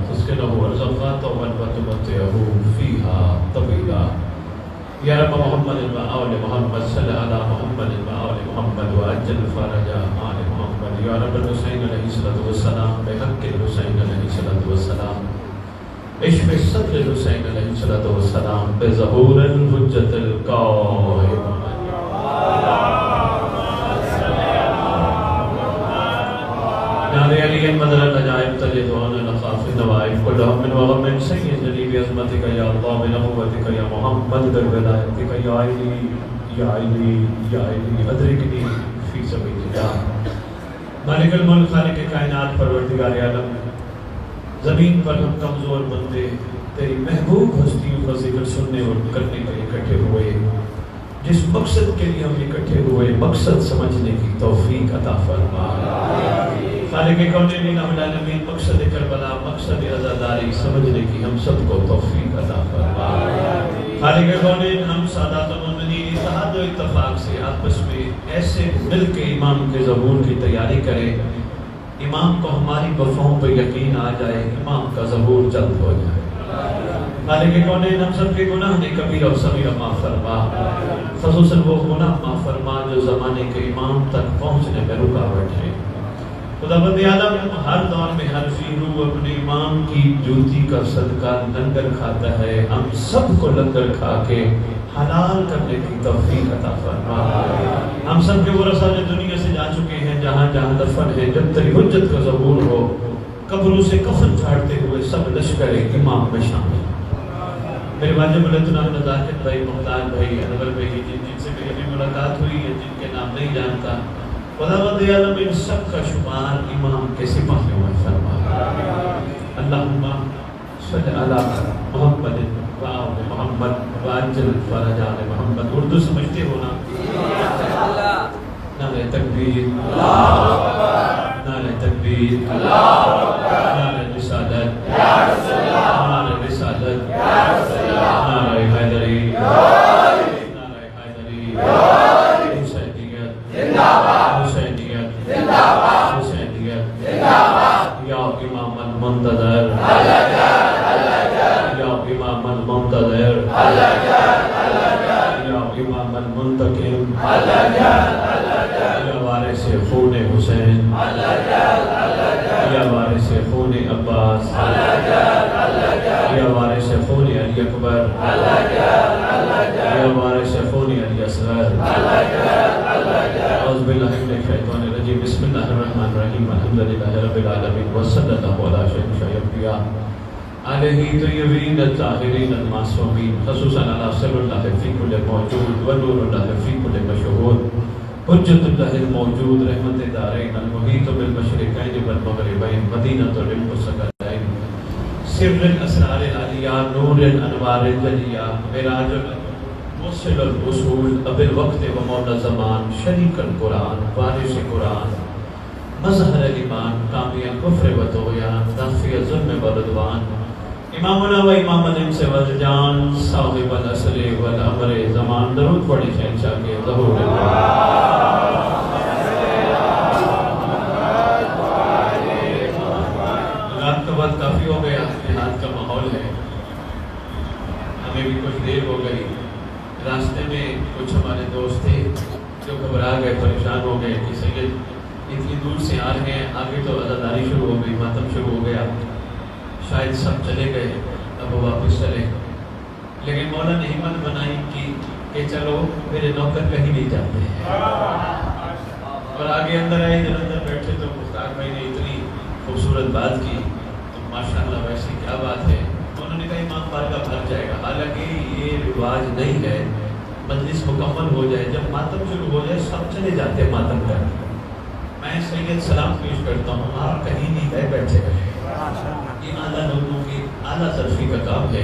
تسكنه الرزقات وتمتعه فيها طويلا. يا رب محمد وآل محمد صل على محمد وآل محمد وعجل فرج آل محمد. يا رب الحسين علیہ الصلوۃ والسلام بحق الحسین علیہ الصلوۃ والسلام اشف صدر الحسین علیہ الصلوۃ والسلام بظہور الحجۃ القائم. نادي علي مدر العجائب تجد وانا نخاف النوائب كل هم وغم سيدني بعظمتك يا الله بنبوتك يا محمد بولایتك يا علی یا علی یا علی ادرکنی فی سبیل اللہ. مالک الملک خالق کائنات پروردگار عالم، زمین پر ہم کمزور بندے تیری محبوب ہستیوں کا ذکر سننے اور کرنے کے لیے اکٹھے ہوئے. جس مقصد کے لیے ہم اکٹھے ہوئے مقصد سمجھنے کی توفیق عطا فرما. خالق کونین الہ العالمین مقصد کربلا مقصد عزاداری سمجھنے کی ہم سب کو توفیق عطا فرما. خالق کونین ہم سادات المؤمنین اتحاد و اتفاق سے آپس میں ایسے مل کے امام کے ظہور کی تیاری کرے امام کو ہماری وفاؤں پہ یقین آ جائے، امام کا ظہور جلد ہو جائے. خالق کونین ہم سب کے گناہ نے کبیرہ و صغیرہ معاف فرما، خصوصاً وہ گناہ معاف فرما جو زمانے کے امام تک پہنچنے میں رکاوٹ ہے. خدا بند عالم ہر دور میں ہر فیرو اپنے امام کی جوتی کا صدقہ لنگر کھاتا ہے. ہم سب کو لنگر کھا کے حلال کرنے کی توفیق عطا فرما. ہم سب کے ورثہ جو دنیا سے جا چکے ہیں جہاں جہاں دفن ہے، جب تیری حجت کا ظہور ہو قبروں سے کفن جھاڑتے ہوئے سب لشکر امام میں شامل. میرے واجب اللہ نزاکت بھائی، مختار بھائی، انور بھائی، جن سے میری ابھی ملاقات ہوئی ہے، جن کے نام نہیں جانتا، خداوند عالم ان سب کا شمار امام کے سپاہیوں میں فرما. اللہم صلی علی محمد وآل محمد وعجل فرج آل محمد. اردو سمجھتے ہو نا؟ نعرہ تکبیر، نعرہ تکبیر، نعرہ رسالت، نعرہ رسالت، نعرہ حیدری، نعرہ حیدری، حسینیت حسینیت حسینیت. یا امام المنتظر، یا امام المنتظر، یا امام المنتقم، یا وارث خون حسین، یا وارث خون عباس، یا وارث خون علی اکبر، یا وارث خون علی اصغر. اعوذ باللہ من الشیطان الرجیم. بسم اللہ الرحمن الرحیم. الحمدللہ رب العالمین وصلی اللہ علی سیدنا الانبیاء علیہ طیبین الطاہرین المعصومین، خصوصاً علی سر اللہ فی کل موجود ونور اللہ فی کل مشہود، حجت اللہ الموجود، رحمت دارین، المحیط بالمشرقین والمغربین، مدینۃ للمستقرین، سر الاسرار العلیہ، نور الانوار الجلیہ، معراج موصل الاصول، ابی الوقت و مولا زمان، شریک القرآن، وارث قرآن، مظہر الایمان، کامی الکفر و طغیان، نافی الظلم والعدوان، امامنا و امام الانس والجان، صاحب العصر والامر زمان. درود پڑھی شہنشاہ کے ظہور رات کا وقت کافی ہو گیا، جہاد کا ماحول ہے، ہمیں بھی کچھ دیر ہو گئی. راستے میں کچھ ہمارے دوست تھے جو گھبرا گئے، پریشان ہو گئے کہ سید اتنی دور سے آ رہے ہیں، آگے تو عزاداری شروع ہو گئی، ماتم شروع ہو گیا، شاید سب چلے گئے، اب وہ واپس چلے. لیکن مولا نے ہمت بنائی کہ چلو میرے نوکر کہیں نہیں جاتے ہیں. اور آگے اندر آئے، جب اندر بیٹھے تو مختار بھائی نے اتنی خوبصورت بات کی، تو ماشاءاللہ ویسے کیا بات ہے. انہوں نے کہا امام بارگاہ بھر جائے گا. حالانکہ یہ رواج نہیں ہے، مجلس مکمل ہو جائے، جب ماتم شروع ہو جائے سب چلے جاتے ہیں ماتم کر. میں سید سلام پیش کرتا ہوں، آپ کہیں نہیں گئے، بیٹھے رہے. یہ اعلیٰ لوگوں کی اعلیٰ صرفی کا کام ہے.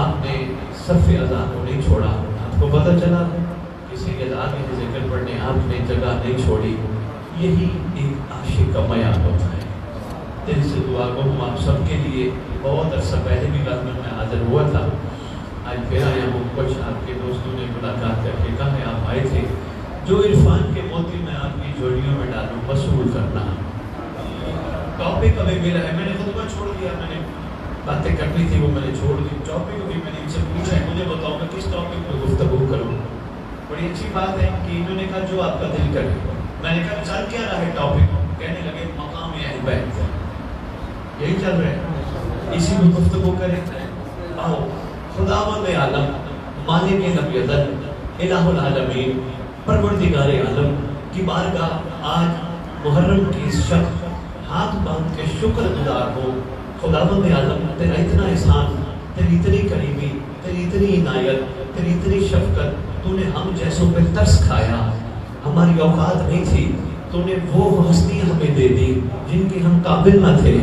آپ نے صف اذان کو نہیں چھوڑا. آپ کو پتہ چلا کسی کے آگے ذکر پڑھنے آپ نے جگہ نہیں چھوڑی. یہی ایک عاشق کا معیار ہوتا ہے. دل سے دعا کو ہوں آپ سب کے لیے. بہت عرصہ پہلے بھی خدمت میں حاضر ہوا تھا، آج پھر آیا ہوں. کچھ آپ کے دوستوں نے ملاقات کر کے کہا ہے آپ آئے تھے، جو عرفان کے موتی میں آپ کی جوڑیوں میں ڈالوں وصول کرنا. ٹاپک ابھی ملا ہے، میں نے خطبہ چھوڑ دیا، میں نے باتیں کرنی تھی وہ میں نے چھوڑ دی، ٹاپک ابھی میں نے ان سے پوچھا ہے، مجھے بتاؤ میں کس ٹاپک پہ گفتگو کروں. بڑی اچھی بات ہے کہ انہوں نے کہا جو آپ کا دل کرے. میں نے کہا چل کیا رہا ہے ٹاپک؟ کہنے لگے مقام اہل بیت. یہی چل رہا ہے، اسی میں گفتگو کریں. آؤ خداوند عالم، مالک نبی ازل، الہ العالمین، پروردگار عالم کی بارگاہ آج محرم کی اس شب ہاتھ باندھ کے شکر گزار ہو. خداوند عالم تیرا اتنا احسان، تیری اتنی قریبی، تیری اتنی عنایت، تیری اتنی شفقت، تو نے ہم جیسوں پہ ترس کھایا. ہماری اوقات نہیں تھی، تو نے وہ ہستیاں ہمیں دے دی جن کے ہم قابل نہ تھے،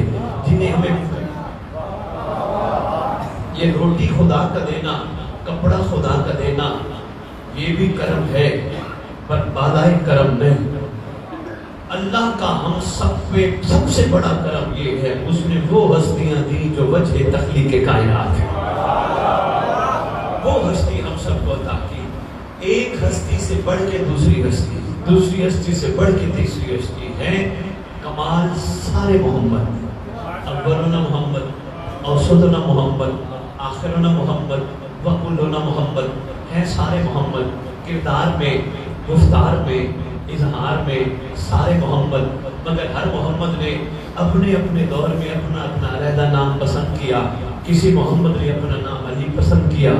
جنہیں ہمیں یہ روٹی خدا کا دینا، کپڑا خدا کا دینا، یہ بھی کرم ہے، پر بالائے کرم نہیں. اللہ کا ہم سب پہ سب سے بڑا کرم یہ ہے، اس نے وہ ہستیاں دی جو وجہ تخلیق کائنات ہے. وہ ہستی ہم سب کو عطا کی، ایک ہستی سے بڑھ کے دوسری ہستی، دوسری ہستی سے بڑھ کے تیسری ہستی ہے. کمال سارے محمد، اولنا محمد، اوسطنا محمد، آخرنا محمد، وکلنا محمد ہیں. سارے محمد، کردار میں، گفتار میں، اظہار میں سارے محمد. مگر ہر محمد نے اپنے اپنے دور میں اپنا اپنا علیحدہ نام پسند کیا. کسی محمد نے اپنا نام علی پسند کیا،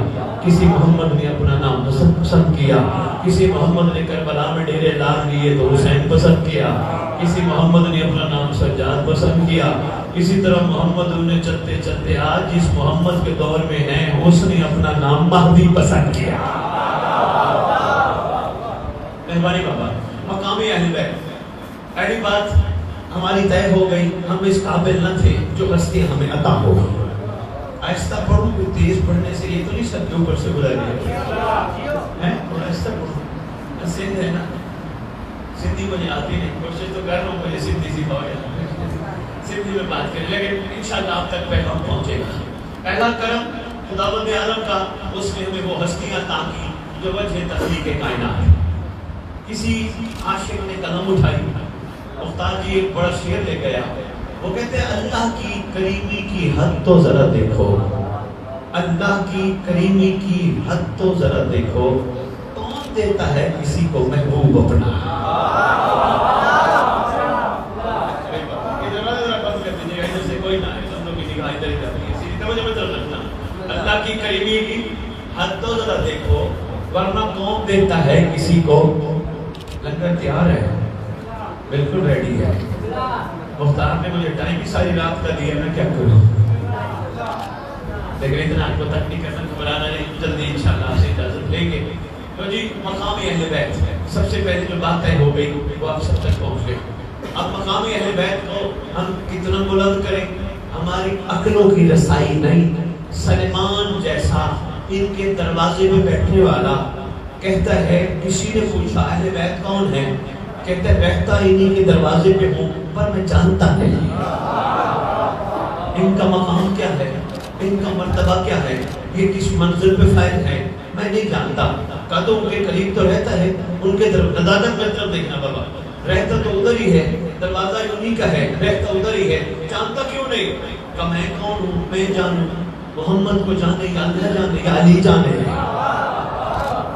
کسی محمد نے اپنا نام حسن پسند کیا، کسی محمد نے کربلا میں ڈیرے لاز لیے تو حسین پسند کیا، کسی محمد نے اپنا نام سجاد پسند کیا. اسی طرح محمد انہیں چلتے چلتے آج جس محمد کے دور میں ہیں اس نے اپنا نام مہدی پسند کیا. مہربانی بابا، مقامی اہل بیت، پہلی بات ہماری طے ہو گئی، ہم اس قابل نہ تھے جو ہستی ہمیں عطا ہو گئی. آہستہ پڑھوں، کوئی تیز پڑھنے سے یہ تو نہیں سب کے اوپر سے بلا لیا ہے. آہستہ پڑھوں، سندھ ہے نا، سندھی مجھے آتی نہیں، کوشش تو کر رہا ہوں مجھے سندھی سیکھا ہو جائے، سندھی میں بات کریں، لیکن انشاءاللہ آپ تک پیغام پہنچے گا. پہلا کرم خداوند عالم کا، اس نے ہمیں وہ ہستیاں عطا کی جو وجہ تخلیق کائنات ہے. کسی عاشق نے قدم اٹھائی، مختار جی ایک بڑا شعر لے گیا، وہ کہتے ہیں اللہ کی کریمی کی حد تو ذرا دیکھو، اللہ کی کریمی کی حد تو ذرا دیکھو، کون دیتا ہے کسی کو محبوب اپنا. اللہ کی کریمی کی حد تو ذرا دیکھو، ورنہ کون دیتا ہے کسی کو. لنگر تیار ہے، بالکل ریڈی ہے. مختار نے مجھے ٹائم بھی ساری رات کا دیا، میں کیا کروں، لیکن اتنا آپ کو تک نہیں کرنا، گھبرانا نہیں، جلدی انشاءاللہ آپ سے اجازت لیں گے. تو جی مقامی اہل بیت، سب سے پہلے جو بات طے ہو گئی وہ آپ سب تک پہنچ گئی. اب مقامی اہل بیت کو ہم کتنا بلند کریں، ہماری عقلوں کی رسائی نہیں. سلیمان جیسا ان کے دروازے میں بیٹھنے والا کہتا ہے، کسی نے پوچھا اہل بیت کون ہے، کہتا ہے رہتا انہی کے دروازے پہ ہوں پر میں جانتا نہیں ان کا مقام کیا ہے، ان کا مرتبہ کیا ہے، یہ کس منزل پہ فائد ہے، میں نہیں جانتا. قدوں کے قریب تو رہتا ہے، ان کے عدالت میں طرف دیکھنا بابا، رہتا تو ادھر ہی ہے، دروازہ انہی کا ہے، رہتا ادھر ہی ہے، جانتا کیوں نہیں. کہ میں کون ہوں، میں جانوں، محمد کو جانے یا اللہ جانے یا علی جانے،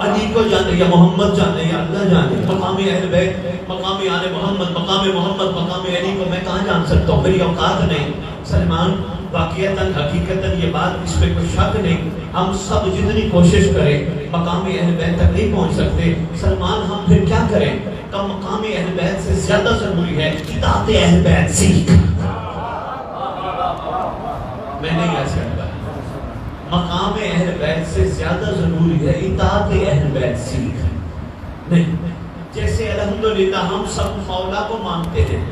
علی کو جانے یا محمد جانے یا اللہ جانے. مقامی اہل بیت، مقامی آل محمد، مقام محمد، مقام علی کو میں کہاں جان سکتا ہوں، میری اوقات نہیں. سلمان واقعتاً حقیقتاً یہ بات، اس پہ کوئی شک نہیں، ہم سب جتنی کوشش کریں مقامی اہل بیت تک نہیں پہنچ سکتے. سلمان ہم پھر کیا کریں، کہ مقامی اہل بیت سے زیادہ ضروری ہے اطاعت اہل بیت سیکھ. میں نہیں کہہ سکتا، مقام اہل بیت سے زیادہ ضروری ہے اطاعت اہل بیت سیکھ نہیں. جیسے الحمدللہ ہم سب مولا کو مانتے ہیں،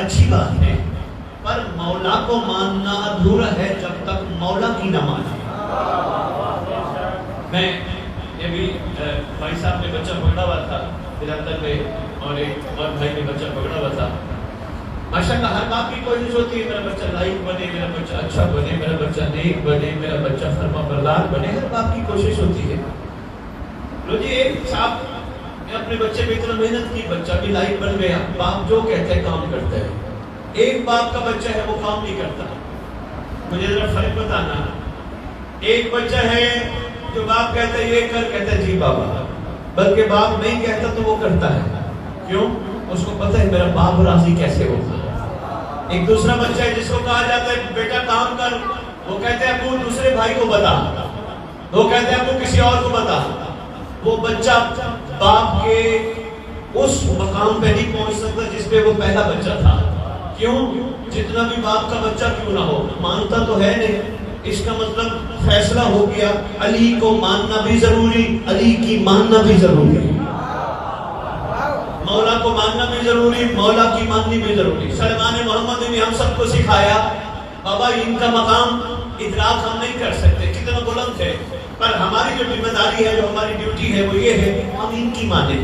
اچھی بات ہے، پر مولا کو ماننا ادھورا ہے جب تک مولا کی نہ مانے. میں یہ بھی بھائی صاحب نے بچہ پکڑا ہوا تھا جلندھر میں، اور ایک اور بھائی نے بچہ پکڑا ہوا تھا. ماشاءاللہ ہر باپ کی کوشش ہوتی ہے میرا بچہ لائق بنے، میرا بچہ اچھا بنے، میرا بچہ نیک بنے، میرا بچہ فرما بردار بنے، ہر باپ کی کوشش ہوتی ہے. لو جی ایک صاحب نے اپنے بچے پہ اتنا محنت کی، بچہ بھی لائق بن گیا، باپ جو کہتے ہیں کام کرتا ہے. ایک باپ کا بچہ ہے وہ کام نہیں کرتا، مجھے ذرا فرق بتانا. ایک بچہ ہے جو باپ کہتا ہے یہ کر، کہتا ہے جی بابا، بلکہ باپ نہیں کہتا تو وہ کرتا ہے. کیوں؟ اس کو پتہ ہے میرا باپ راضی کیسے ہوگا. ایک دوسرا بچہ ہے جس کو کہا جاتا ہے بیٹا کام کر، وہ کہتے ہیں ابو دوسرے بھائی کو بتا، وہ کہتے ہیں ابو کسی اور کو بتا. وہ بچہ باپ کے اس مقام پہ نہیں پہنچ سکتا جس پہ وہ پہلا بچہ تھا. کیوں؟ جتنا بھی باپ کا بچہ کیوں نہ ہو، مانتا تو ہے نہیں. اس کا مطلب فیصلہ ہو گیا علی کو ماننا بھی ضروری، علی کی ماننا بھی ضروری، مولا کو ماننا بھی ضروری، مولا کی ماننی بھی ضروری. سلمان محمد نے ہم سب کو سکھایا بابا ان کا مقام ادراک ہم نہیں کر سکتے کتنا بلند ہے، پر ہماری جو ذمہ داری ہے، جو ہماری ڈیوٹی ہے وہ یہ ہے ہم ان کی مانیں.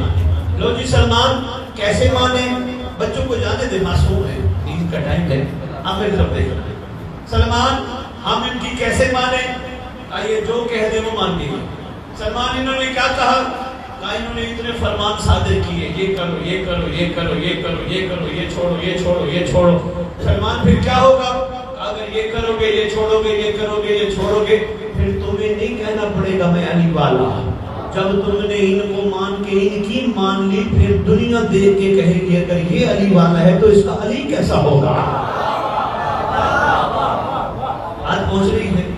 لو جی سلمان کیسے مانیں؟ بچوں کو جانے دے، معصوم ہے، عید کا ٹائم ہے، آپ میری طرف دیکھ. سلمان ہم ان کی کیسے مانیں؟ یہ جو کہہ دے وہ مان لیے. سلمان انہوں نے کیا کہا؟ انہوں نے اتنے فرمان صادر کیے، یہ کرو یہ کرو یہ کرو یہ کرو یہ کرو یہ چھوڑو یہ چھوڑو یہ چھوڑو. سلمان پھر کیا ہوگا؟ اگر یہ کرو گے یہ چھوڑو گے یہ کرو گے یہ چھوڑو گے پھر تمہیں نہیں کہنا پڑے گا میں علی والا. جب تم نے ان کو مان کے ان کی مان لی پھر دنیا دیکھ کے کہے گی اگر یہ علی والا ہے تو اس کا علی کیسا ہوگا. بات پہنچ رہی ہے.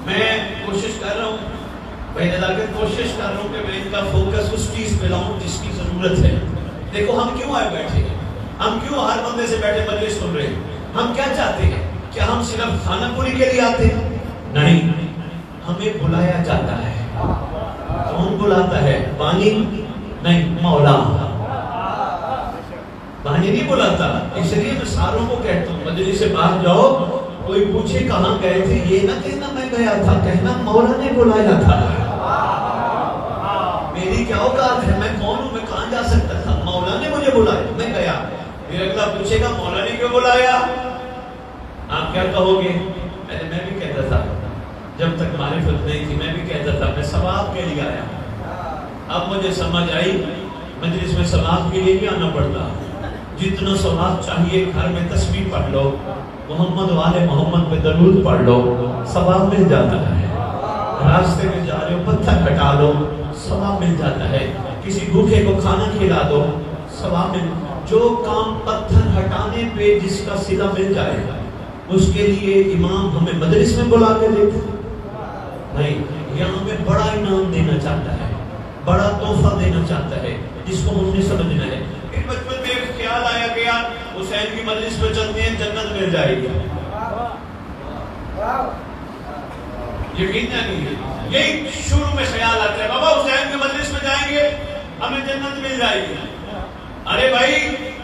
میں کوشش کر رہا ہوں بھائی نزاکت، کوشش کر رہا ہوں کہ میں ان کا فوکس اس چیز پہ لاؤں جس کی ضرورت ہے. دیکھو ہم کیوں آئے بیٹھے ہیں، ہم کیوں ہر بندے سے بیٹھے مجلس سن رہے ہیں، ہم کیا چاہتے ہیں؟ کیا ہم صرف کھانا پوری کے لیے آتے ہیں؟ نہیں، ہمیں بلایا جاتا ہے. کون بلاتا ہے؟ بانی نہیں، مولا. بانی نہیں بلاتا. اس لیے میں ساروں کو کہتا ہوں مجلس سے باہر جاؤ، کوئی پوچھے کہاں گئے تھے یہ نہ کہنا میں گیا تھا، کہنا مولا نے بلایا تھا. میری کیا اوقات ہے، میں کون ہوں، میں کہاں جا سکتا تھا، مولا نے مجھے بلایا میں گیا. پھر اگلا پوچھے گا مولا نے کیوں بلایا، آپ کیا کہو گے؟ میں بھی کہتا تھا جب تک معرفت نہیں تھی، میں بھی کہتا تھا میں ثواب کے لیے آیا. اب مجھے سمجھ آئی مجلس میں ثواب کے لیے نہیں آنا پڑتا. جتنا ثواب چاہیے گھر میں تسبیح پڑھ لو، محمد والے محمد پہ درود پڑھ لو، ثواب مل جاتا ہے. راستے میں جا رہے ہو پتھر ہٹا لو، ثواب مل جاتا ہے. کسی بھوکے کو کھانا کھلا دو، ثواب مل. جو کام پتھر ہٹانے پہ جس کا صلہ مل جائے گا اس کے لیے امام ہمیں مجلس میں بلا کے دیتے نہیں، یہاں ہمیں بڑا انعام دینا چاہتا ہے، بڑا تحفہ دینا چاہتا ہے جس کو ہم نے سمجھنا ہے. پھر بچپن میں ایک خیال آیا کہ یار حسین کی مجلس پہ چلتے ہیں جنت مل جائے گی. یقین نہیں، یہی شروع میں خیال آتا ہے بابا حسین کی مجلس میں جائیں گے ہمیں جنت مل جائے گی. ارے بھائی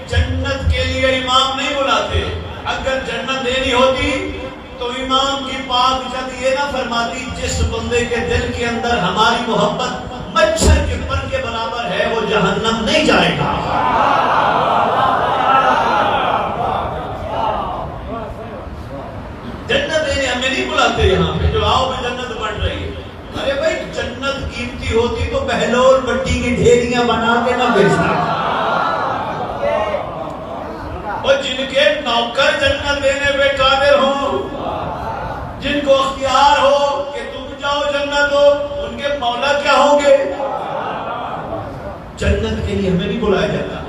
جنت کے لیے امام نہیں بلاتے. اگر جنت دینی ہوتی تو امام کی پاک جد یہ نہ فرماتی جس بندے کے دل کے اندر ہماری محبت مچھر کے پر کے برابر ہے وہ جہنم نہیں جائے گا. جنت دینے ہمیں نہیں بلاتے یہاں پہ جو آؤ میں جنت بڑھ رہی ہے. ارے بھائی جنت قیمتی ہوتی تو بہلول مٹی کی ڈھیریاں بنا کے نہ بیچتا. اور جن کے نوکر جنت دینے پہ قادر ہوں، جن کو اختیار ہو کہ تم جاؤ جنت ہو، ان کے مولا کیا ہوں گے؟ جنت کے لیے ہمیں نہیں بلایا جاتا.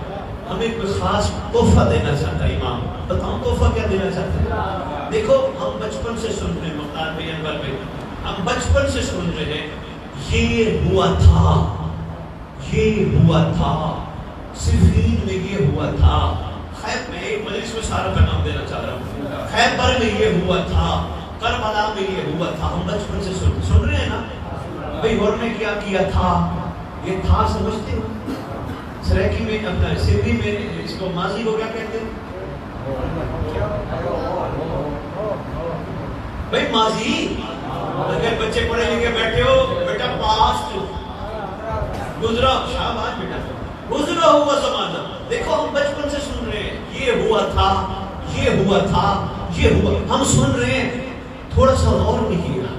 ہمیں کوئی خاص تحفہ دینا چاہتا ہے امام. بتاؤ تحفہ کیا دینا چاہتے ہیں؟ دیکھو ہم بچپن سے سن رہے ہیں مختار بھائی انور میں، ہم بچپن سے سن رہے ہیں یہ ہوا تھا یہ ہوا تھا، صفین میں یہ ہوا تھا. خیب میں ایک مجلس میں سارا کا نام دینا چاہ رہا ہوں. خیبر میں یہ ہوا تھا، کربلا میں یہ ہوا تھا. ہم بچپن سے سن رہے ہیں نا بھئی اور نے کیا کیا تھا. یہ تھا سمجھتے ہو؟ سریکی میں اپنا سندھی میں اس کو ماضی کو کیا کہتے ہیں بھئی ماضی. اگر بچے پڑھے لکھے بیٹھے ہو بیٹا پاسٹ گزرا، شاباش بیٹا گزرا ہوا زمانہ. دیکھو ہم بچپن سے سن رہے ہیں یہ ہوا تھا یہ ہوا تھا یہ ہوا. ہم سن رہے ہیں تھوڑا سا غور نہیں کیا.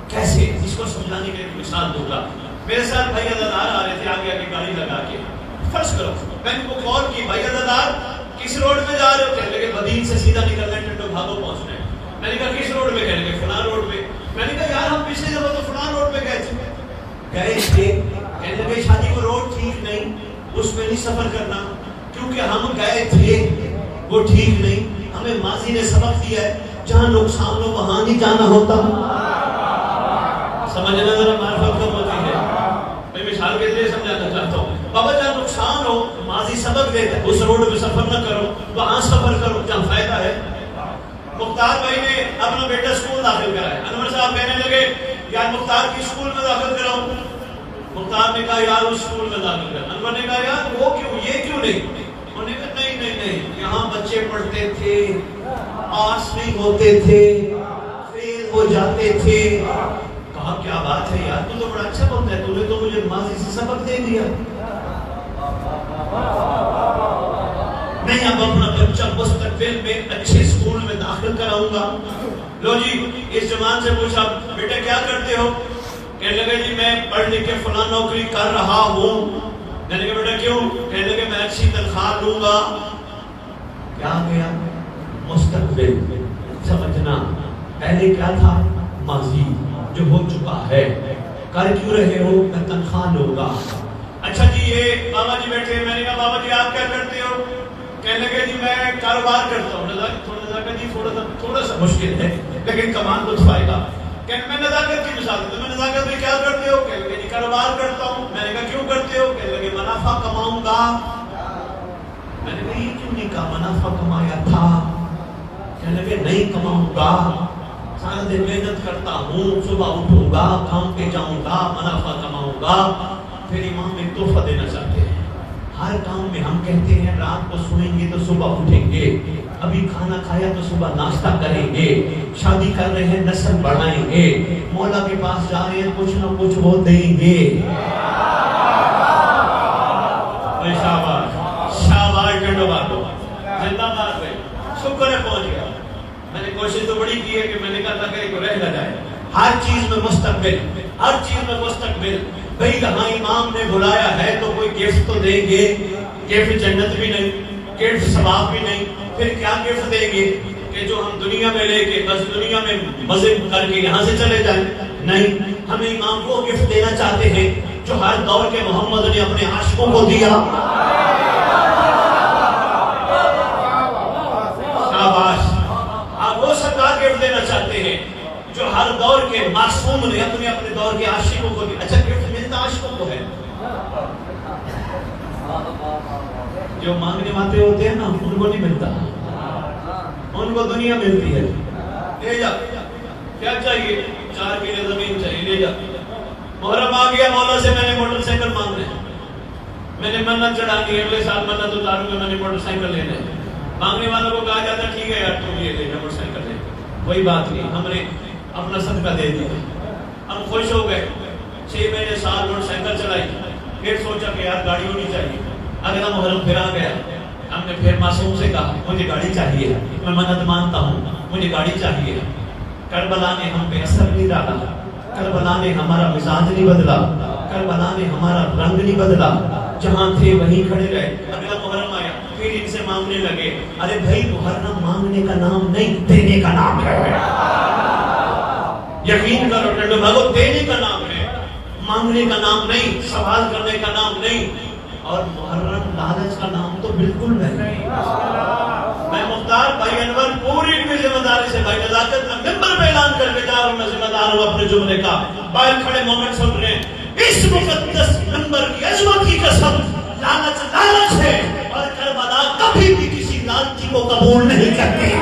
کیسے؟ اس کو سمجھانے کے لیے مثال دوں گا. میرے ساتھ بھائی عزادار آ رہے تھے آگے آگے گاڑی لگا کے. فرض کرو میں نے کو کال کی بھائی عزادار کس روڈ پہ جا رہے ہو؟ کہنے لگے مدین سے سیدھا نکلنا ہے، ٹنڈو بھاگو پہنچنا ہے۔ میں نے کہا کس روڈ پہ؟ کہنے لگے فلاں روڈ پہ۔ میں نے کہا یار ہم پچھلے دفعہ تو فلاں روڈ پہ گئے تھے۔ کہنے لگے شادی وہ روڈ ٹھیک نہیں، اس میں نہیں سفر کرنا، کیونکہ ہم گئے تھے وہ ٹھیک نہیں۔ ہمیں ماضی نے سبق دیا ہے جہاں نقصان ہو وہاں نہیں جانا ہوتا۔ سمجھنا ذرا معرفت کم ہوتی ہے، میں مثال کے ذریعے سمجھانا چاہتا ہوں۔ بابا جہاں نقصان ہو ماضی سبق دیتا ہے، اس روڈ پہ سفر نہ کرو، وہاں سفر کرو جہاں فائدہ ہے۔ مختار بھائی نے اپنا بیٹا اسکول داخل کرایا، انور صاحب کہنے لگے یار مختار کی اسکول میں داخل کراؤں۔ مختار نے کہا یار اس اسکول میں داخل کر۔ انور نے کہا یار وہ کیوں، یہ کیوں نہیں؟ انہوں نے کہا نہیں نہیں نہیں، یہاں بچے پڑھتے تھے، پاس نہیں ہوتے تھے، فیل ہو جاتے تھے۔ کہا کیا بات ہے یار، تو بڑا اچھا بنتا ہے، تو نے تو مجھے ماضی سے سبق دے دیا۔ میں اب اپنا بچہ مستقبل میں اچھے اسکول میں داخل کراؤں گا۔ لو جی اس جوان سے پوچھا بیٹا کیا کرتے ہو؟ کہنے لگے جی میں پڑھ لکھ کے فلاں نوکری کر رہا ہوں۔ میں نے کہا بیٹا کیوں؟ کہنے لگے میں اچھی تنخواہ لوں گا۔ کیا گیا؟ مستقبل سمجھنا، پہلے کیا تھا؟ ماضی جو ہو چکا ہے۔ کر کیوں رہے ہو؟ میں تنخواہ لوں گا۔ اچھا جی یہ بابا جی بیٹھے، میں نے کہا بابا جی آپ کیا کرتے ہو؟ کہنے لگے جی میں کاروبار کرتا ہوں۔ نزاکت جی تھوڑا سا مشکل ہے لیکن کمان لطف آئے گا۔ کہ میں نزاکت کی مثال دیتا ہوں، میں نزاکت میں کیا کرتے ہو؟ کہنے لگے جی کاروبار کرتا ہوں۔ میں نے کہا کیوں کرتے ہو؟ کہنے لگے منافع کماؤں گا۔ میں نے کہا یہ کیوں نہیں کہا منافع کمایا تھا؟ کہنے لگے نہیں کماؤں گا، سارا دن محنت کرتا ہوں، صبح اٹھوں گا، کام پہ جاؤں گا، منافع کماؤں گا۔ پھر امام ایک تحفہ دینا چاہتے ہیں۔ ہر کام میں ہم کہتے ہیں رات کو سوئیں گے تو صبح اٹھیں گے، ابھی کھانا کھایا تو صبح ناشتہ کریں گے، شادی کر رہے ہیں نسل بڑھائیں گے، مولا کے پاس جا رہے ہیں کچھ نہ کچھ وہ دیں گے۔ شاباش شاباش ڈنڈو باتو زندہ بات ہے، شکر ہے پہنچ گیا۔ میں نے کوشش تو بڑی کی ہے کہ میں نے کہا تھا کہ کو رہ نہ جائے۔ ہر چیز میں مستقبل، ہر چیز میں مستقبل۔ بھئی کہاں امام نے بلایا ہے تو کوئی گفٹ تو دیں گے، گفٹ جنت بھی نہیں، گفٹ ثواب بھی نہیں، پھر کیا گفٹ دیں گے کہ جو ہم دنیا میں لے کے بس دنیا میں مزے کر کے یہاں سے چلے جائیں؟ نہیں، ہمیں امام کو گفٹ دینا چاہتے ہیں جو ہر دور کے محمد نے اپنے عاشقوں کو دیا۔ شاباش، آپ وہ سرکار گفٹ دینا چاہتے ہیں جو ہر دور کے معصوم نے اپنے دور کے عاشقوں کو دیا۔ اچھا گفٹ ملتا عاشقوں کو ہے، جو مانگنے واتے ہوتے ہیں نا ان کو نہیں ملتا، ان کو دنیا ملتی ہے۔ لے جا، کیا چاہیے؟ 4 کلے زمین چاہیے، لے جا۔ محرم آ گیا، مولا سے میں نے موٹر سائیکل مانگنا ہے، میں نے منت چڑھانی ہے، اگلے سال منت اتاروں گا، میں نے موٹر سائیکل لینا ہے۔ مانگنے والوں کو کہا جاتا ٹھیک ہے یار تم یہ لے جا موٹر سائیکل لے، کوئی بات نہیں، ہم نے اپنا صدقہ دے دیا۔ ہم خوش ہو گئے، 6 مہینے سال موٹر سائیکل چلائی، پھر سوچا کہ یار گاڑی ہونی چاہیے۔ اگلا محرم پھر آ گیا، ہم نے پھر معصوم سے کہا مجھے گاڑی چاہیے، میں منت مانتا ہوں مجھے گاڑی چاہیے۔ کربلا نے ہم پہ اثر نہیں ڈالا، کربلا نے ہمارا مزاج نہیں بدلا، کربلا نے ہمارا رنگ نہیں بدلا، جہاں تھے وہیں کھڑے رہے۔ اگلا محرم آیا، پھر ان سے مانگنے لگے۔ ارے بھائی محرم مانگنے کا نام نہیں، دینے کا نام ہے۔ یقین کرو ٹنڈو بھاگو، دینے کا نام ہے، مانگنے کا نام نہیں، سوال کرنے کا نام نہیں۔ اور محرم لالچ کا نام تو بالکل نہیں۔ میں مختار بھائی انور پوری ان کی ذمہ داری سے بھائی نزاکت میں ممبر پہ اعلان کر کے جا رہا ہوں، میں ذمہ دار ہوں اپنے جملے کا۔ باہر کھڑے مومنٹ سن رہے ہیں، اس مقدس ممبر کی عظمت کی قسم، لالچ لالچ ہے اور کربلا کبھی بھی کسی لالچی کو قبول نہیں کرتی۔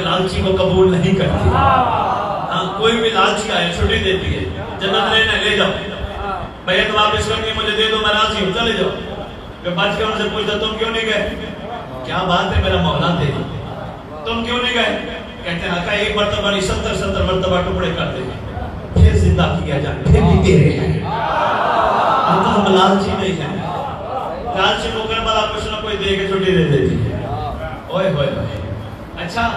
لالچی کو قبول نہیں کرتی۔ ہاں کوئی بھی لالچی آئے چھٹی دیتی ہے، جنت لینا لے جاؤ، بھیا تم واپس کرنی مجھے دے دو میں راضی ہوں، چلے جاؤ۔ جو بچ کے ان سے پوچھتا تم کیوں نہیں گئے؟ کیا بات ہے میرا مولا دے، تم کیوں نہیں گئے؟ کہتے ہیں آقا ایک مرتبہ نہیں 70 مرتبہ ٹکڑے کر دے، پھر زندہ کیا جائے، پھر بھی تیرے ہیں۔ اب ہم لالچی نہیں ہیں، لالچی کو کربلا کچھ نہ کوئی دے کے چھٹی دے دیتی ہے۔ اوئے ہوئے ہوئے، اچھا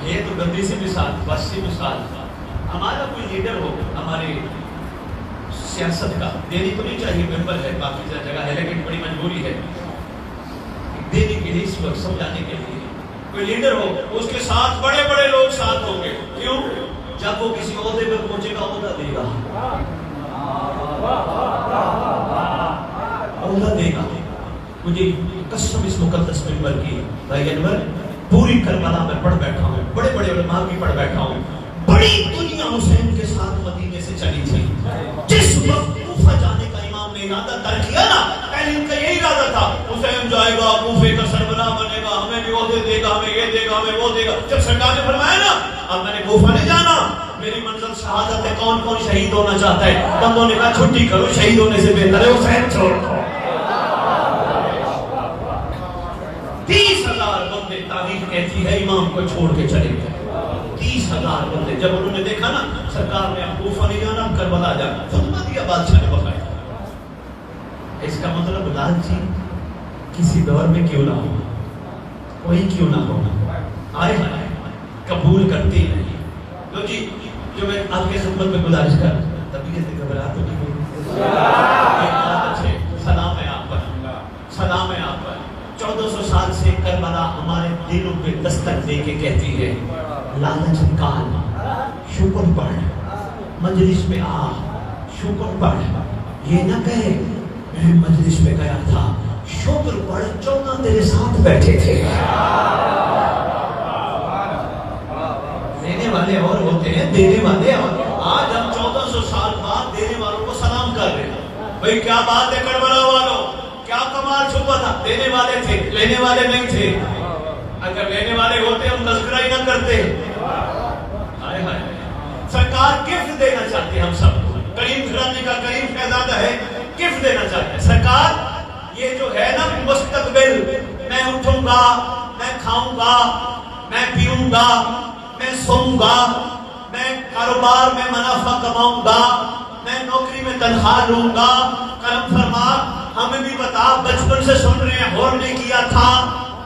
یہ تو گندی سی مثال، بس سی مثال۔ ہمارا کوئی لیڈر ہو ہماری سیاست کا، دینی تو نہیں چاہیے، ممبر ہے، کافی جگہ ہے، لیکن بڑی مجبوری ہے دینے کے لیے، اس وقت سمجھانے کے لیے کوئی لیڈر ہو، اس کے ساتھ بڑے بڑے لوگ ساتھ ہوں گے۔ کیوں؟ جب وہ کسی عہدے پہ پہنچے گا عہدہ دے گا، عہدہ دے گا۔ مجھے قسم اس مقدس ممبر کی، بھائی انور پوری کربلا میں پڑھ بیٹھا ہوں، بڑے بڑے علماء کی پڑھ بیٹھا ہوں، بڑی دنیا حسین کے ساتھ مدینے سے چلی تھی۔ جس وقت کوفہ جانے کا امام نے ارادہ طے کیا نا، پہلے ان کا یہی ارادہ تھا، حسین جائے گا، کوفے کا سربراہ بنے گا، ہمیں بھی عہدے دے گا، ہمیں یہ دے گا، ہمیں وہ دے گا۔ جب سرکار نے فرمایا نا اب میں نے کوفہ نہیں جانا، میری منزل شہادت ہے، کون کون شہید ہونا چاہتا ہے؟ بندوں نے کہا چھٹی کرو، شہید ہونے سے بہتر ہے حسین چھوڑ دو۔ 30,000 بندے، تاریخ کہتی ہے امام کو چھوڑ کے چلے گئے۔ 30,000 بندے، جب انہوں نے دیکھا نا سرکار نے اب کوفہ نہیں جانا، اب کربلا جانا، خطبہ دیا بادشاہ نے بقایا۔ اس کا مطلب لالچی کسی دور میں کیوں نہ ہو، کوئی کیوں نہ ہو، آئے قبول کرتی نہیں۔ تو جی جو میں آپ کے خدمت میں گزارش کر، طبیعت گھبراہٹ نہیں ہوئی، اچھے سلام ہے آپ پر، سلام ہے آپ پر۔ 1400 سال سے کربلا ہمارے دلوں پہ دستک دے کے کہتی ہے لالچ نکال، شکر پڑھ، مجلس میں آ، شکر پڑھ۔ یہ نہ کہے میں مجلس میں گیا تھا، شکر پڑھ، 14 تیرے ساتھ بیٹھے تھے۔ دینے والے اور ہوتے ہیں، دینے والے اور۔ آج ہم 1400 سال بعد دینے والوں کو سلام کر رہے ہیں۔ بھئی کیا بات ہے کربلا والوں، کیا کمال چھپا تھا؟ دینے والے تھے، لینے والے نہیں تھے۔ اگر لینے والے ہوتے ہم تذکرہ ہی نہ کرتے۔ ہائے ہائے، سرکار گفٹ دینا چاہتے ہیں ہم سب کو، کریم گھرانے کا کریم شہزادہ ہے، گفٹ دینا چاہتے ہیں۔ سرکار یہ جو ہے نا مستقبل، میں اٹھوں گا، میں کھاؤں گا، میں پیوں گا، میں سوؤں گا، میں کاروبار میں منافع کماؤں گا، میں نوکری میں تنخواہ لوں گا۔ کرم فرما، ہمیں بھی بتا، بچپن سے سن رہے ہیں، ہور نے کیا تھا،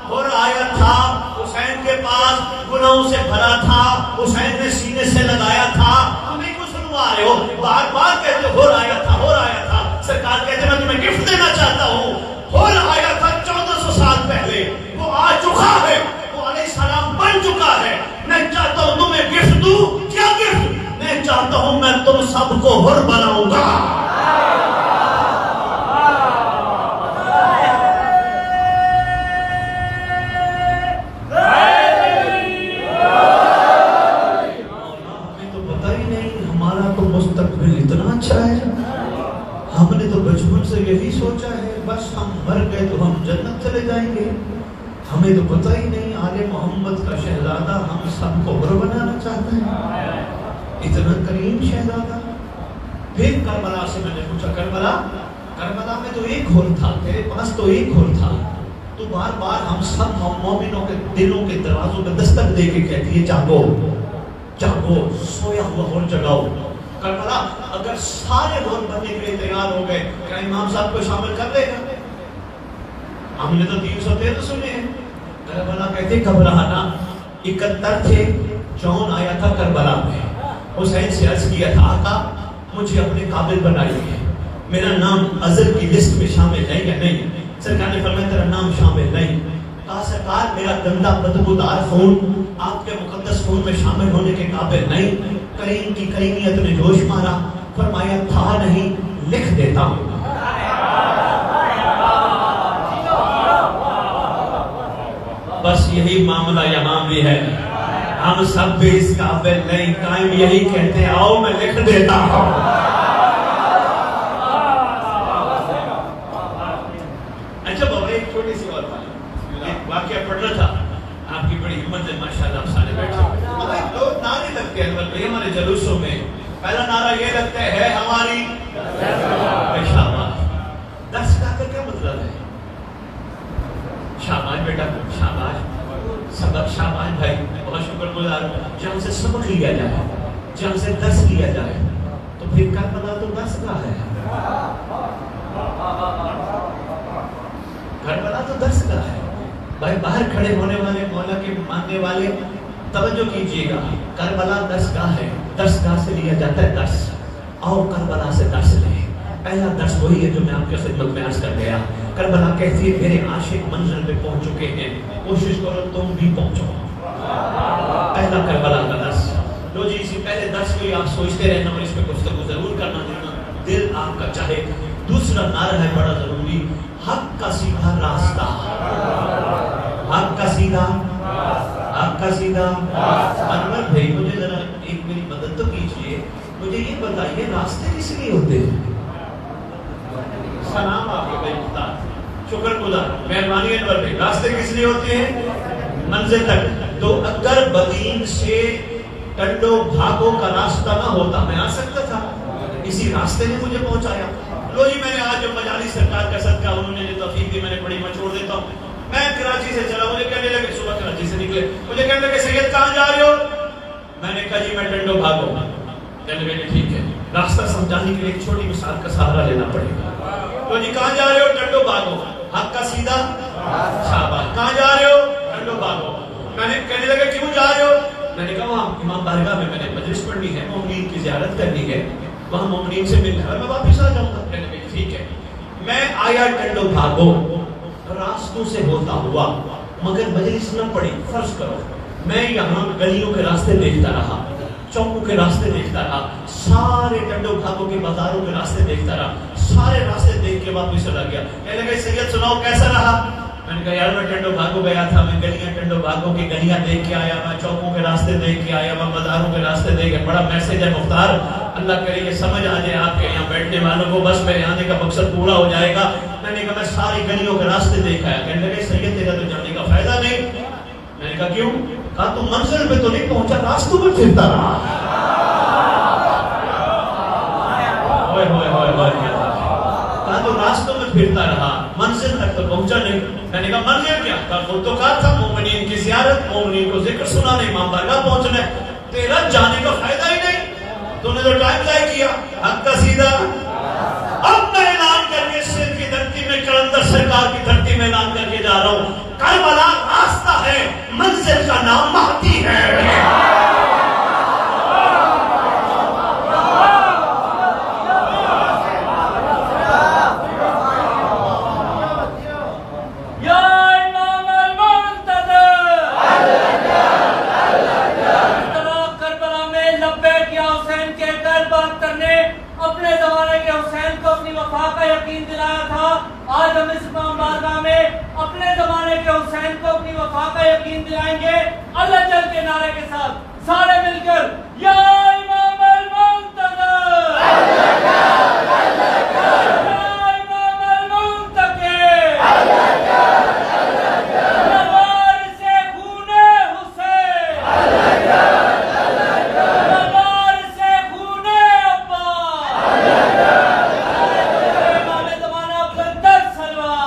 ہور آیا تھا، حسین کے پاس گناہوں سے بھرا تھا، حسین نے سینے سے لگایا تھا، ہمیں کچھ سنوا رہے ہو، بار بار کہتے ہو ہور آیا تھا، ہور آیا تھا۔ سرکار کہتے ہیں میں تمہیں گفٹ دینا چاہتا ہوں، ہور آیا تھا 1400 سال پہلے، وہ آ چکا ہے، وہ علیہ السلام بن چکا ہے۔ میں چاہتا ہوں تمہیں گفٹ دوں، کیا گفٹ؟ میں چاہتا ہوں میں تم سب کو ہور بناؤں گا۔ ہم نے تو بچپن سے یہی سوچا ہے بس ہم مر گئے تو ہم جنت چلے جائیں گے، ہمیں تو پتہ ہی نہیں آل محمد کا شہزادہ ہم سب کو حر بنانا چاہتا ہے، اتنا کریم شہزادہ۔ پھر کربلا سے میں نے پوچھا کربلا میں تو ایک حر تھا، تیرے پاس تو ایک حر تھا، تو بار بار ہم سب مومنوں کے دلوں کے دروازوں پہ دستک دے کے کہتی ہے جاگو جاگو، سویا ہوا حر جگاؤ۔ کربلا اگر سارے حر بننے کے لیے تیار ہو گئے، کیا امام صاحب کو شامل کر لے گا؟ ہم نے تو 313 سنے ہیں۔ کربلا کہتے گھبرانا، 71 تھے، جون آیا تھا کربلا میں، حسین سے عرض کیا تھا آقا مجھے اپنے قابل بنائیے، میرا نام ازل کی لسٹ میں شامل ہے یا نہیں؟ سرکار نے فرمایا تیرا نام شامل نہیں۔ کہا سرکار میرا گندا بدبودار خون آپ کے مقدس خون میں شامل ہونے کے قابل نہیں۔ کریم کی کریمیت نے جوش مارا، فرمایا تھا نہیں، لکھ دیتا ہوں۔ بس یہی معاملہ یہاں بھی ہے، ہم سب بھی اس قابل نہیں، قائم یہی کہتے ہیں آؤ میں لکھ دیتا ہوں۔ اچھا بابا ایک چھوٹی سی اور بات، ایک واقعہ پڑھ رہا تھا، آپ کی بڑی ہمت ہے ماشاءاللہ، آپ سارے بیٹھے مگر لوگ نعرے لگتے ہیں ہمارے جلوسوں میں، پہلا نعرہ یہ لگتا ہے ہماری شاباش۔ درس کا کیا مطلب ہے؟ شاباش بیٹا، شاباش، سبق، شاباش بھائی، بہت شکر گزار ہوں۔ جہاں سے سبق لیا جائے، جہاں سے درس لیا جائے، تو پھر کربلا تو درس گاہ ہے، کربلا تو درس گاہ ہے۔ بھائی باہر کھڑے ہونے والے مولا کے ماننے والے توجہ کیجئے گا، کربلا درس گاہ ہے، درس گاہ سے لیا جاتا ہے درس۔ آؤ کربلا سے درس لیں۔ پہلا درس وہی ہے جو میں آپ کی خدمت میں عرض کر گیا۔ کربلا کہتی ہے میرے عاشق منزل پہ پہنچ چکے ہیں، کوشش کرو تم بھی پہنچو۔ پہلا کربلا کا درس۔ لو جی اسی پہلے درس کو آپ سوچتے رہنا اور اس پہ گفتگو ضرور کرنا جتنا دل آپ کا چاہے۔ دوسرا نعرہ ہے بڑا ضروری، حق کا سیدھا راستہ، حق کا سیدھا، حق کا سیدھا۔ انور بھائی مجھے ذرا ایک میری مدد تو کیجئے، مجھے یہ بتائیے راستے کس لیے ہوتے ہیں؟ سلام آپ کے بھائی مختار، شکر گزار، مہربانی انور بھائی، راستے کس لیے ہوتے ہیں؟ منزل تک۔ تو اگر بدین سے ٹنڈو بھاگو کا راستہ نہ ہوتا میں آ سکتا تھا، اسی راستے نے مجھے پہنچایا۔ لو جی میں نے آج جو مجالی سرکار کا صدقہ انہوں نے جو توفیق دی میں نے پڑھی، میں چھوڑ دیتا ہوں۔ میں کراچی سے چلا، مجھے کہنے لگے صبح کراچی سے نکلے، مجھے کہنے لگے سید کہاں جا رہے ہو؟ میں نے کہا جی میں ٹنڈو بھاگو۔ کہنے لگے ٹھیک ہے، راستہ سمجھانے کے لیے ایک چھوٹی مثال کا سہارا لینا پڑے گا۔ تو جی کہاں جا رہے ہو؟ ٹنڈو بھاگو۔ حق کا سیدھا، شاباش۔ کہاں جا رہے ہو؟ ٹنڈو بھاگو۔ میں نے کہنے لگے کیوں جا رہے ہو؟ میں نے کہا وہاں امام بارگاہ میں نے مجلس پڑھنی ہے، مومنین کی زیارت کرنی ہے، وہاں مومنین سے ملنا ہے اور میں واپس آ جاؤں گا۔ کہنے لگے ٹھیک ہے۔ میں آیا ٹنڈو بھاگو راستوں سے ہوتا ہوا، مگر مجلس نہ پڑی۔ فرض کرو میں یہاں گلیوں کے راستے دیکھتا رہا، چوکوں کے راستے دیکھتا رہا، سارے ٹنڈو بھاگو کے بازاروں کے راستے دیکھتا رہا، سارے راستے دیکھ کے واپس چلا گیا۔ کہنے لگے سید سناؤ کیسا رہا؟ میں نے کہا یار میں ٹنڈو بھاگو گیا تھا، میں گلیاں ٹنڈو بھاگو کی گلیاں دیکھ کے آیا، میں چوکوں کے راستے دیکھ کے آیا، میں بازاروں کے راستے دیکھ کے۔ بڑا میسج ہے مختار، اللہ کرے یہ سمجھ آ جائے آپ کے یہاں بیٹھنے والوں کو، بس میرے آنے کا مقصد پورا ہو جائے گا۔ میں نے کہا میں ساری گلیوں کے راستے دیکھ آیا۔ کہنے لگے سید تیرا تو جانے کا فائدہ نہیں۔ میں نے کہا کیوں؟ کہا تم منزل پہ تو نہیں پہنچا، راستوں میں پھرتا رہا۔ ہوئے ہوئے ہوئے ہوئے، کہا تو راستوں میں پھرتا رہا، منزل تک تو پہنچا نہیں۔ میں نے کہا منزل کیا؟ کہا خود تو کہا تھا مومنین کی زیارت، مومنین کو ذکر سنانے، امام بارگاہ پہنچنا ہے، تیرا جانے کا فائدہ ہی نہیں، تو نے تو ٹائم ضائع کیا۔ حق کا سیدھا۔ اب میں اعلان کر کے سر کی دھرتی میں، کلندر سرکار کی دھرتی میں اعلان کر کے جا رہا ہوں، کربلا راستہ ہے، منزل کا نام مہدی ہے۔ اپنے زمانے کے حسین کو اپنی وفا کا یقین دلایا تھا، آج ہم اس امام بارگاہ میں اپنے زمانے کے حسین کو اپنی وفا کا یقین دلائیں گے، اللہ جل کے نعرے کے ساتھ سارے مل کر یا امام المنتظر، یا امام المنتقی، یا وارث خون حسین، یا وارث خون عباس، امام زمانہ بندر سلوار۔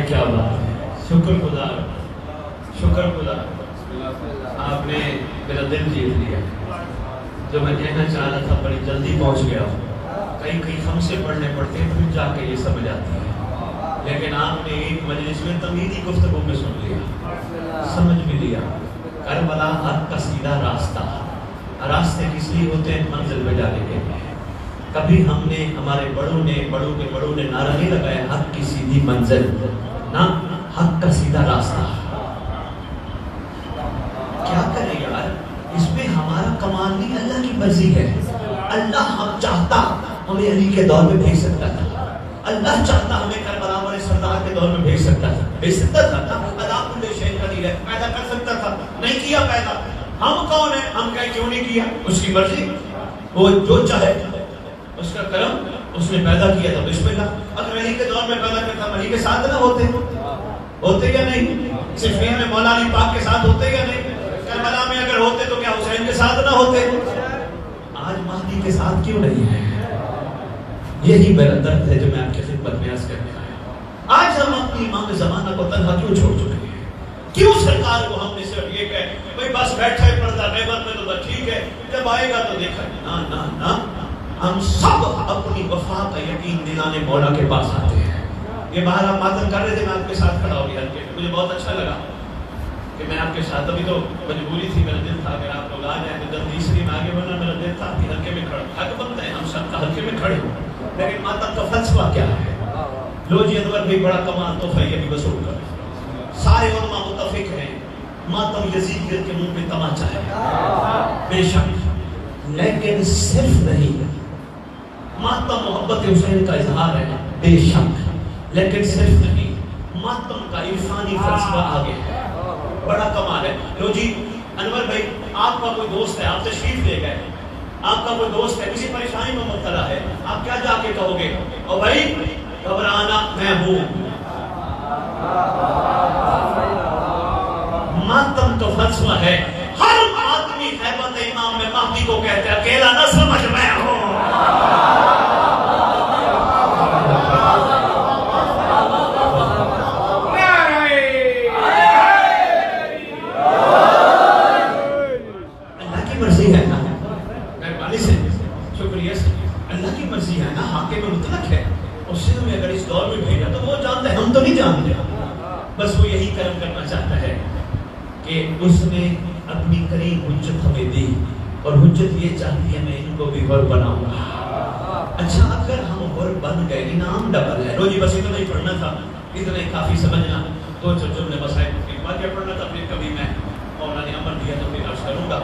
کیا بات ہے، شکر گزار، شکر گزار، آپ نے میرا دل جیت لیا۔ جو میں کہنا چاہ رہا تھا بڑی جلدی پہنچ گیا، کئی کئی ہم سے پڑھنے پڑتے ہیں پھر جا کے یہ سمجھ آتی ہے، لیکن آپ نے ایک مجلس میں تمہیدی گفتگو میں سن لیا، سمجھ بھی لیا۔ کربلا حق کا سیدھا راستہ، راستے کس لیے ہوتے ہیں؟ منزل پہ جانے کے لیے۔ کبھی ہم نے، ہمارے بڑوں نے، بڑوں کے بڑوں نے نعرہ نہیں لگایا حق کی سیدھی منزل، نہ حق کا سیدھا راستہ۔ کیا کریں یار، اس میں ہمارا کمال نہیں، اللہ کی مرضی ہے۔ اللہ ہم چاہتا ہمیں علی کے دور میں بھیج سکتا تھا، اللہ چاہتا ہمیں کربلا والے سردار کے دور میں بھیج سکتا تھا، بھیج سکتا تھا نا، اللہ کل شیء قدیر ہے، پیدا کر سکتا تھا، نہیں کیا پیدا۔ ہم کون ہیں؟ ہم کہیں کیوں نہیں کیا؟ اس کی مرضی، وہ جو چاہے، اس کا کرم، اس نے پیدا کیا تھا بسم اللہ۔ اگر علی کے دور میں پیدا کرتا علی کے ساتھ نہ ہوتے یا نہیں؟ صفین میں مولا علی پاک کے ساتھ ہوتے یا نہیں؟ کربلا میں اگر ہوتے تو کیا حسین کے ساتھ نہ ہوتے؟ آج مہدی کے ساتھ کیوں نہیں ہے؟ یہی میرا درد ہے جو میں آپ کی خدمت میں عرض کرنے آیا ہوں۔ آج آج ہم اپنی امام زمانہ کو تنہا کیوں چھوڑ چکے ہیں؟ کیوں سرکار کو ہم نے صرف یہ کہے بھئی بس بیٹھا ہے پردہ غیبت میں تو ٹھیک ہے، جب آئے گا تو دیکھا ہے؟ نا نا نا، ہم سب اپنی وفا کا یقین دلانے مولا کے پاس آتے ہیں۔ یہ باہر آپ ماتم کر رہے تھے، میں آپ کے ساتھ کھڑا ہو گیا ہلکے، مجھے بہت اچھا لگا کہ میں آپ کے ساتھ، ابھی تو مجبوری تھی، میرا دل تھا اگر آپ لوگ آ جائیں تو جلدی سے میں آگے بڑھنا، میرا دل تھا کہ ہلکے میں کھڑا، حق بنتا ہے ہم سب کا ہلکے میں کھڑے ہوں، لیکن ماتم کا فلسفہ کیا ہے؟ لو جی انور بھی بڑا کمال تحفہ یہ بھی وصول کر، سارے علماء متفق ہیں ماتم یزید کے منہ پہ تماچا ہے، بے شک، لیکن صرف نہیں، ماتم محبت حسین کا اظہار ہے، بے شک، لیکن صرف نہیں، ماتم کا عرفانی فلسفہ آگے ہے، بڑا کمال ہے۔ لو جی انور بھائی، آپ کا کوئی دوست ہے، آپ تشریف لے گئے، آپ کا کوئی دوست ہے کسی پریشانی میں مبتلا ہے، آپ کیا جا کے کہو گے؟ اور بھائی گھبرانا میں ہوں۔ ماتم تو فلسفہ ہے، ہر آدمی خیبت امام میں مہدی کو کہتے ہیں اکیلا نہ سمجھ میں ہوں۔ اللہ کی مرضی ہے نا، مہربانی سے، شکریہ سے، اللہ کی مرضی ہے نا، حاکم مطلق ہے، اس سے ہمیں اگر اس دور میں بھیجا تو وہ جانتا ہے، ہم تو نہیں جانتے، بس وہ یہی کرم کرنا چاہتا ہے کہ اس نے اپنی قریب حجت ہمیں دی، اور حجت یہ چاہتی ہے میں ان کو بھی حر بناؤں گا۔ اچھا اگر ہم حر بن گئے، انعام ڈبل ہے۔ رو جی بس اتنا ہی پڑھنا تھا، اتنا ہی کافی سمجھنا، دو جملے مسائل واقعہ پڑھنا تھا، پھر کبھی میں مولا نے امر دیا تو پھر عرض کروں گا۔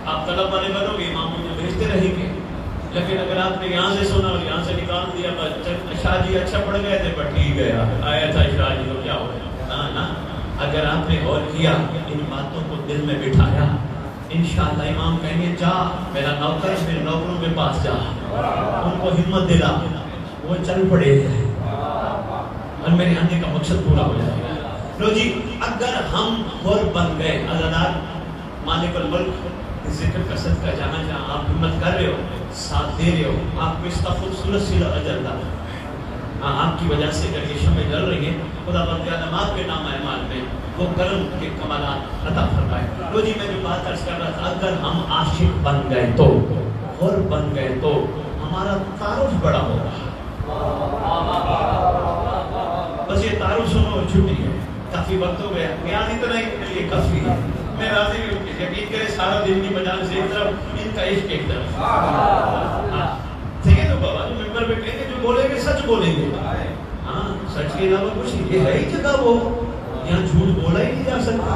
آپ طلب والے بنو گے، امام مجھے بھیجتے رہیں گے، لیکن اگر آپ نے یہاں سے سنا اور یہاں سے نکال دیا، شاہ جی اچھا پڑھ گئے تھے پر ٹھیک گیا، آیا تھا شاہ جی تو کیا ہو گیا، نا اگر آپ نے غور کیا، ان باتوں کو دل میں بٹھایا، انشاءاللہ امام کہیں گے جا میرا نوکر میرے نوکروں کے پاس جا، ان کو ہمت دلا، وہ چل پڑے اور میرے آنے کا مقصد پورا ہو جائے گا۔ لو جی اگر ہم حر بن گئے، عزادار مالک الملک ذکر کا صدقہ، جہاں جہاں آپ ہمت کر رہے ہو، ساتھ دے رہے ہو، آپ کو اس کا خوبصورت سی اجر دا، آپ کی وجہ سے اگر یہ شمع جل رہی ہیں، خدا بند علامات کے نام اعمال میں وہ کرم کے کمالات عطا فرمائے۔ لو جی میں جو بات عرض کر رہا تھا، اگر ہم عاشق بن گئے تو، حر بن گئے تو ہمارا تعارف بڑا ہوگا۔ بس یہ تعارف سنو اور چھٹی ہے، کافی وقت ہو گیا، بیان اتنا ہی یہ کافی ہے، میں راضی ہوں کہ یقین کرے سارا دن کی بجان سے ایک طرف ان کا عشق ایک طرف، ٹھیک ہے؟ تو بابا جو ممبر پہ کہیں گے جو بولیں گے سچ بولیں گے، ہاں سچ کے علاوہ کچھ یہ ہے ہی جگہ وہ یہاں جھوٹ بولا ہی نہیں جا سکتا۔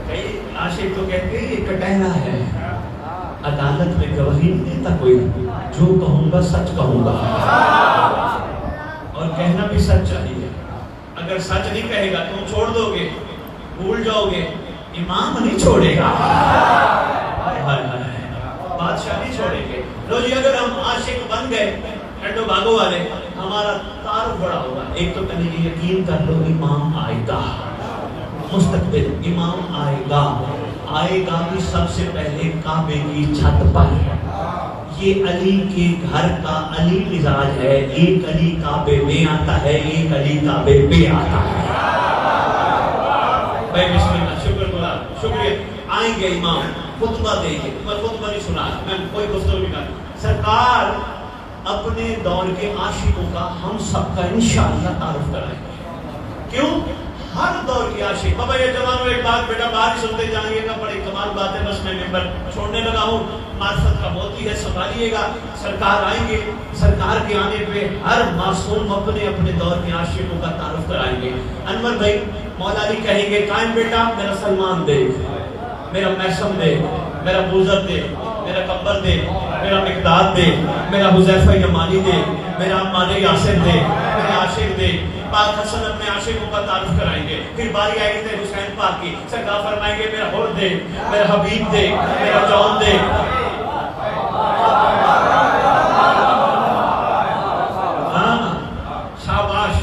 کئی عاشق تو کہتے ہیں یہ کٹہرا ہے، عدالت میں گواہی نہیں دیتا کوئی، جو کہوں گا سچ کہوں گا، اور کہنا بھی سچ چاہیے۔ اگر سچ نہیں کہے گا تم چھوڑ دو گے، بھول جاؤ گے، امام نہیں چھوڑے گا، بادشاہ نہیں چھوڑیں گے۔ لو جی اگر ہم عاشق بن گئے، ٹھنڈو بھاگو والے، ہمارا تعارف بڑا ہوگا۔ ایک تو پہلے یہ یقین کر لو امام آئے گا، مستقبل امام آئے گا، آئے گا بھی سب سے پہلے کعبے کی چھت پر۔ یہ علی کے گھر کا علی مزاج ہے، ایک علی کعبے میں آتا ہے، ایک علی کعبے پہ آتا ہے۔ بھائی بسم اللہ، شکر گزار، شکریہ۔ آئیں گے امام، خطبہ دیں گے، میں خطبہ نہیں سنا، میں کوئی گفتگو نہیں کرتا۔ سرکار اپنے دور کے عاشقوں کا ہم سب کا انشاءاللہ تعارف کرائیں گے۔ کیوں؟ ہر دور کی عاشق۔ بابا یہ جوانوں ایک بات بیٹا باہر ہی سنتے جائیں گے، بڑی کمال بات ہے، بس میں ممبر چھوڑنے لگا ہوں، معرفت کا موتی ہے، سنبھالیے گا۔ سرکار آئیں گے، سرکار کے آنے پہ ہر معصوم اپنے اپنے دور کے عاشقوں کا تعارف کرائیں گے۔ انور بھائی مولا علی کہیں گے قائم بیٹا میرا سلمان دے، میرا محسن دے، میرا بوزر دے، میرا کبر دے، میرا مقداد دے، میرا حذیفہ یمانی دے، میرا عمار یاسر دے، میرا عاشق دے۔ پاک حسن اپنے عاشقوں کا تعارف کرائیں گے۔ پھر باری آئے گی حسین پاک کی، سرکار فرمائیں گے میرا حر دے، میرا حبیب دے، میرا جون دے۔ ہاں شاباش،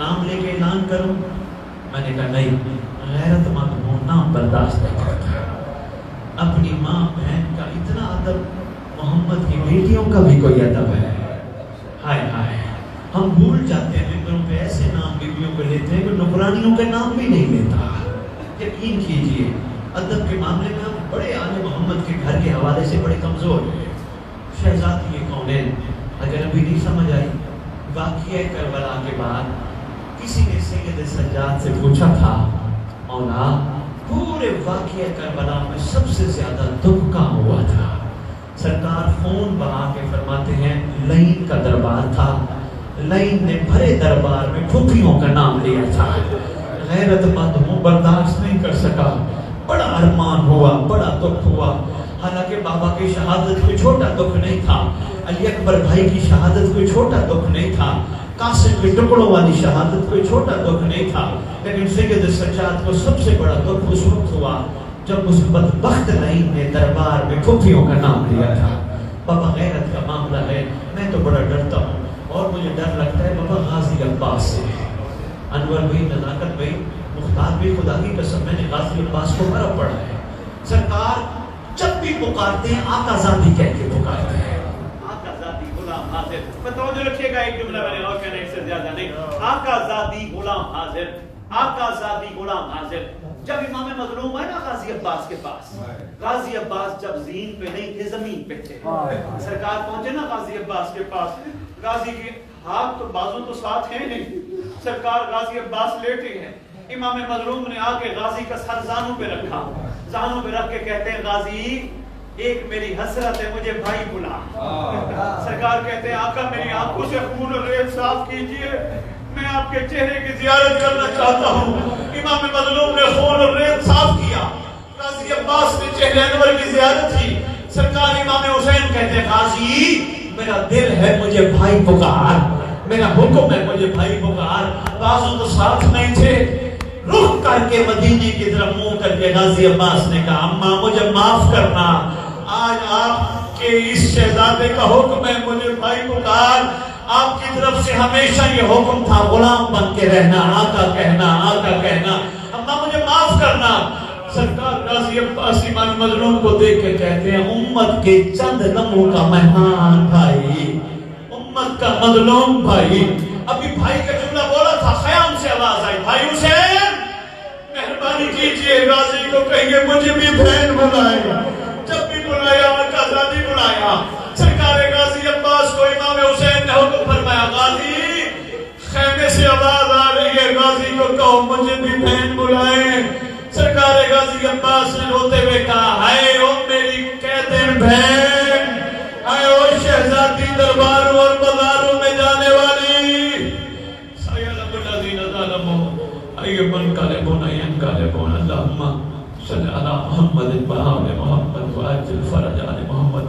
نام لے کے اعلان کروں؟ میں نے کہا نہیں، غیرت مند ہوں، نام برداشت نہیں کرتا۔ اپنی ماں بہن کا اتنا ادب، محمد کی بیٹیوں کا بھی کوئی ادب ہے؟ ہائے ہائے، ہم بھول جاتے ہیں ممبروں پہ ایسے نام بیویوں کو لیتے ہیں کہ نوکرانیوں کا نام بھی نہیں لیتا۔ یقین کیجئے ادب کے معاملے میں ہم بڑے آل محمد کے گھر کے حوالے سے بڑے کمزور ہیں۔ شہزادی کونین اگر ابھی نہیں سمجھ آئی، واقعہ کربلا کے بعد کسی نے سید سجاد سے پوچھا تھا، مولا پورے واقعہ کربلا میں سب سے زیادہ دکھ کہاں ہوا تھا؟ سرکار فون بنا کے فرماتے ہیں لین کا دربار تھا، لین نے بھرے دربار میں پھوپھیوں کا نام لیا تھا، غیرت مند ہوں برداشت نہیں کر سکا، بڑا ارمان ہوا، بڑا دکھ ہوا۔ حالانکہ بابا کی شہادت کوئی چھوٹا دکھ نہیں تھا، علی اکبر بھائی کی شہادت کوئی چھوٹا دکھ نہیں تھا، قاسم کے ٹکڑوں والی شہادت کوئی چھوٹا دکھ نہیں تھا، لیکن سید سجاد کو سب سے بڑا دکھ اس وقت ہوا جب اس بدبخت لین نے دربار میں پھوپھیوں کا نام لیا تھا۔ بابا غیرت کا معاملہ ہے، میں تو بڑا ڈرتا ہوں اور مجھے ڈر لگتا ہے بابا غازی عباس سے۔ انور بھائی، نزاکت بھائی، مختار بھی، خدا کی قسم میں نے غازی عباس کو بڑا پڑھا ہے۔ سرکار جب بھی پکارتے ہیں آقا زادی کہہ کے پکارتے ہیں، آقا زادی غلام حاضر۔ توجہ رکھیے گا، ایک جملہ میں نے اور کہنا، ایک سے زیادہ نہیں۔ آقا زادی غلام حاضر، آقا زادی غلام حاضر۔ جب امام مظلوم ہے نا غازی عباس کے پاس، غازی عباس جب زین پہ نہیں تھے زمین پہ تھے، سرکار پہنچے نا غازی عباس کے پاس، غازی کے ہاتھ تو بازو تو ساتھ ہیں نہیں، سرکار غازی عباس لیٹے ہیں، امام مظلوم نے آ کے غازی کا سر زانوں پہ رکھا، زانوں پہ رکھ کے کہتے ہیں غازی ایک میری حسرت ہے، مجھے بھائی بلا۔ سرکار کہتے ہیں آقا میری آنکھوں سے خون اور ریت صاف کیجئے، میں آپ کے چہرے کی زیارت کرنا چاہتا ہوں۔ امام مظلوم نے خون اور ریت صاف کیا، غازی عباس نے چہرے انور کی زیارت کی۔ سرکار امام حسین کہتے ہیں غازی میرا دل ہے مجھے بھائی پکار، میرا حکم ہے مجھے بھائی پکار۔ بازو تو ساتھ نہیں تھے، رخ کر کے مدینے کی طرف منہ کر کے غازی عباس نے کہا اماں مجھے معاف کرنا، آج آپ کے اس شہزادے کا حکم ہے مجھے بھائی پکار۔ آپ کی طرف سے ہمیشہ یہ حکم تھا غلام بن کے رہنا، آقا کہنا، آقا کہنا، اماں مجھے معاف کرنا۔ سرکار غازی عباس امام مظلوم کو دیکھ کے کہتے ہیں امت کے چند لمحوں کا مہمان بھائی، امت کا مظلوم بھائی۔ ابھی بھائی کا جملہ بولا تھا، خیام سے آواز آئی بھائی حسین مہربانی کیجئے غازی کو کہیے مجھے بھی بہن بلائے۔ جب بھی بلایا آقا زادی بلایا، سرکار غازی عباس کو امام حسین نے حکم فرمایا غازی خیمے سے آواز آ رہی ہے، غازی کو کہو مجھے بھی بہن بلائیں۔ سرکار غازی عباس نے روتے ہوئے کہا ہائے او میری قیدر بہن، ہائے او شہزادی درباروں اور بازاروں میں جانے والی، سیعلم الذین ظلموا ایمن قلبون ینقلبون، اللہم صلی علی محمد و آل محمد وعجل فرج آل محمد۔